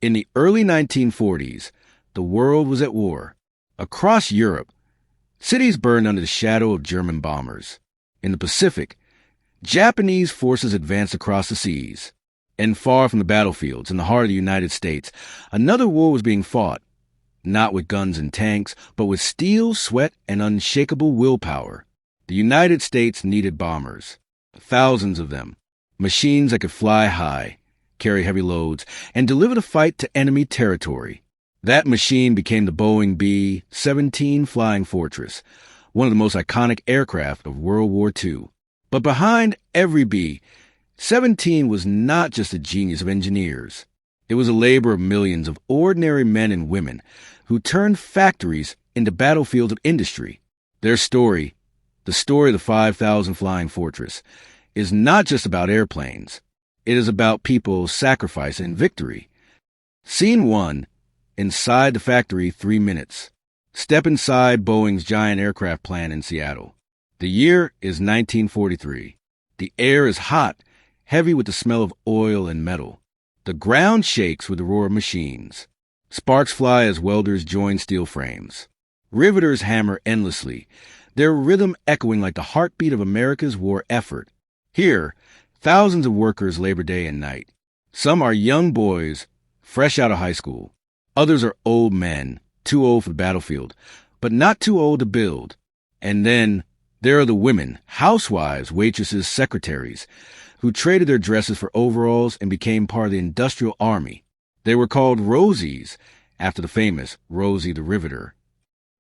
In the early 1940s, the world was at war. Across Europe, cities burned under the shadow of German bombers. In the Pacific, Japanese forces advanced across the seas. And far from the battlefields, in the heart of the United States, another war was being fought, not with guns and tanks, but with steel, sweat, and unshakable willpower. The United States needed bombers, thousands of them, machines that could fly high, carry heavy loads, and deliver the fight to enemy territory. That machine became the Boeing B-17 Flying Fortress, one of the most iconic aircraft of World War II. But behind every B-17 was not just a genius of engineers. It was a labor of millions of ordinary men and women who turned factories into battlefields of industry. Their story, the story of the 5,000 Flying Fortress, is not just about airplanes. It is about people's sacrifice and victory. Scene 1. Inside the factory, 3 minutes. Step inside Boeing's giant aircraft plant in Seattle. The year is 1943. The air is hot, heavy with the smell of oil and metal. The ground shakes with the roar of machines. Sparks fly as welders join steel frames. Riveters hammer endlessly, their rhythm echoing like the heartbeat of America's war effort. Here, thousands of workers labor day and night. Some are young boys, fresh out of high school. Others are old men, too old for the battlefield, but not too old to build. And then there are the women, housewives, waitresses, secretaries, who traded their dresses for overalls and became part of the industrial army. They were called Rosies, after the famous Rosie the Riveter.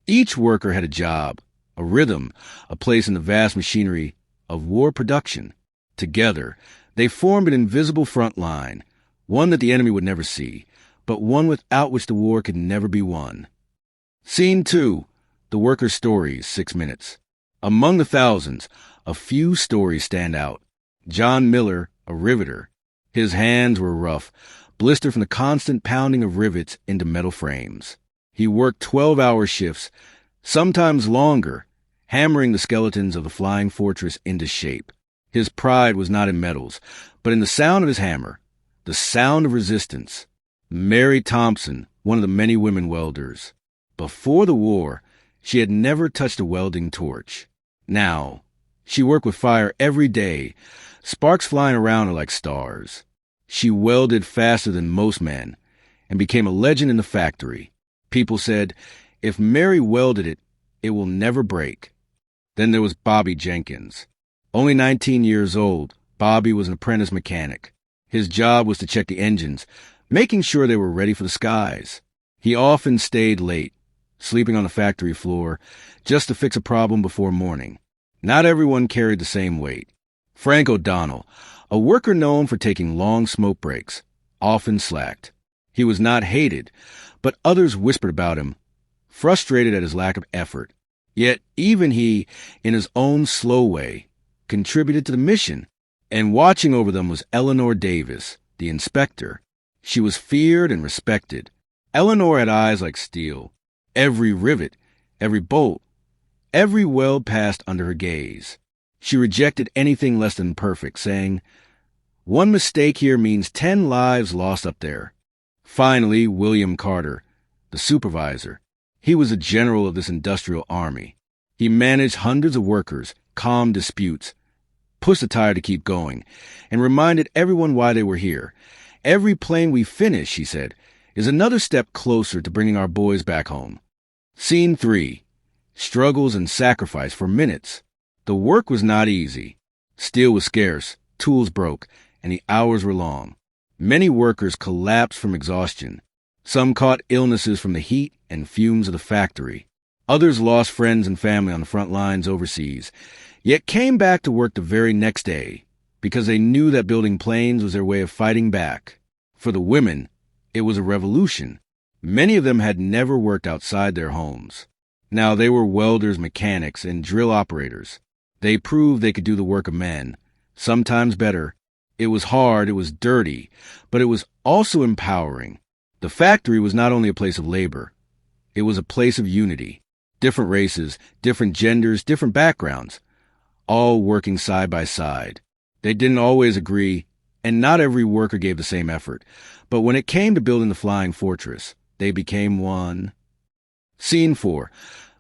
Each worker had a job, a rhythm, a place in the vast machinery of war production. Together, they formed an invisible front line, one that the enemy would never see, but one without which the war could never be won. Scene 2. The workers' stories, 6 minutes. Among the thousands, a few stories stand out. John Miller, a riveter. His hands were rough, blistered from the constant pounding of rivets into metal frames. He worked 12-hour shifts, sometimes longer, hammering the skeletons of the Flying Fortress into shape. His pride was not in metals, but in the sound of his hammer, the sound of resistance. Mary Thompson, one of the many women welders. Before the war, she had never touched a welding torch. Now, she worked with fire every day, sparks flying around her like stars. She welded faster than most men and became a legend in the factory. People said, if Mary welded it, it will never break. Then there was Bobby Jenkins. Only 19 years old, Bobby was an apprentice mechanic. His job was to check the engines, making sure they were ready for the skies. He often stayed late, sleeping on the factory floor, just to fix a problem before morning. Not everyone carried the same weight. Frank O'Donnell, a worker known for taking long smoke breaks, often slacked. He was not hated, but others whispered about him, frustrated at his lack of effort. Yet even he, in his own slow way, contributed to the mission. And watching over them was Eleanor Davis, the inspector. She was feared and respected. Eleanor had eyes like steel. Every rivet, every bolt, every weld passed under her gaze. She rejected anything less than perfect, saying, "One mistake here means 10 lives lost up there." Finally, William Carter, the supervisor. He was a general of this industrial army. He managed hundreds of workers, calmed disputes, pushed the tire to keep going, and reminded everyone why they were here. Every plane we finish, he said, is another step closer to bringing our boys back home. Scene 3. Struggles and sacrifice for minutes. The work was not easy. Steel was scarce, tools broke, and the hours were long. Many workers collapsed from exhaustion. Some caught illnesses from the heat and fumes of the factory. Others lost friends and family on the front lines overseas, yet came back to work the very next day because they knew that building planes was their way of fighting back. For the women, it was a revolution. Many of them had never worked outside their homes. Now they were welders, mechanics, and drill operators. They proved they could do the work of men, sometimes better. It was hard, it was dirty, but it was also empowering. The factory was not only a place of labor, it was a place of unity. Different races, different genders, different backgrounds, all working side by side. They didn't always agree, And not every worker gave the same effort. But when it came to building the flying fortress, they became one. Scene 4.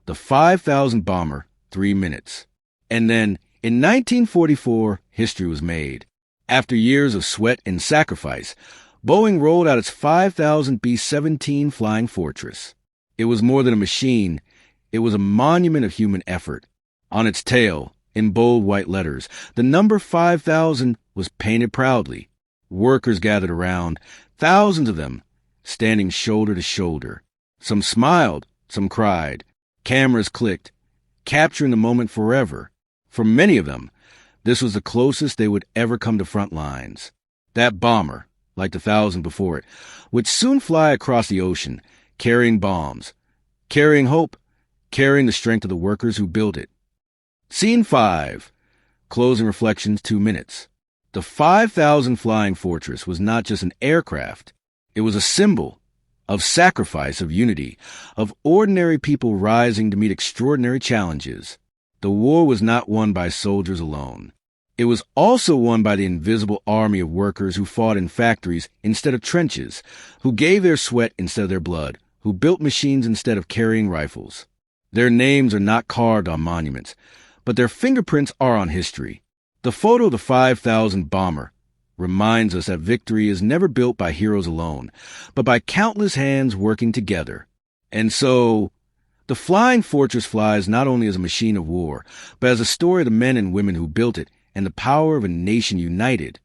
The 5,000 bomber, 3 minutes. And then, in 1944, history was made. After years of sweat and sacrifice, Boeing rolled out its 5000 B-17 Flying Fortress. It was more than a machine. It was a monument of human effort. On its tail, in bold white letters, the number 5000 was painted proudly. Workers gathered around, thousands of them, standing shoulder to shoulder. Some smiled, some cried. Cameras clicked, capturing the moment forever. For many of them, this was the closest they would ever come to front lines. That bomber, like the 1,000 before it, would soon fly across the ocean, carrying bombs, carrying hope, carrying the strength of the workers who built it. Scene 5. Closing reflections, 2 minutes. The 5,000 Flying Fortress was not just an aircraft. It was a symbol of sacrifice, of unity, of ordinary people rising to meet extraordinary challenges. The war was not won by soldiers alone. It was also won by the invisible army of workers who fought in factories instead of trenches, who gave their sweat instead of their blood, who built machines instead of carrying rifles. Their names are not carved on monuments, but their fingerprints are on history. The photo of the 5,000 bomber reminds us that victory is never built by heroes alone, but by countless hands working together. And so, the Flying Fortress flies not only as a machine of war, but as a story of the men and women who built it and the power of a nation united.